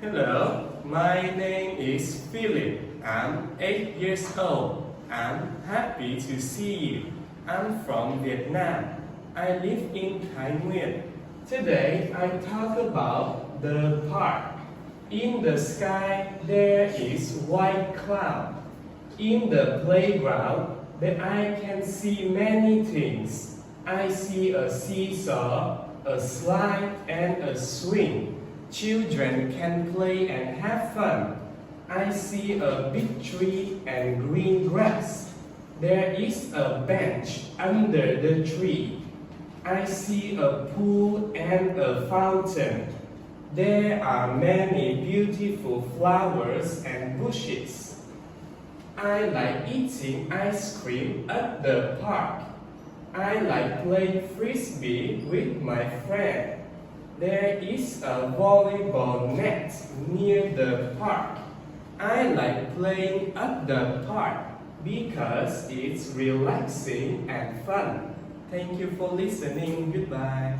Hello, my name is Philip. I'm 8 years old. I'm happy to see you. I'm from Vietnam. I live in Thái Nguyên. Today I talk about the park. In the sky there is white cloud. In the playground I can see many things. I see a seesaw, a slide and a swing. Children can play and have fun. I see a big tree and green grass. There is a bench under the tree. I see a pool and a fountain. There are many beautiful flowers and bushes. I like eating ice cream at the park. I like playing frisbee with my friend. There is a volleyball net near the park. I like playing at the park because it's relaxing and fun. Thank you for listening. Goodbye.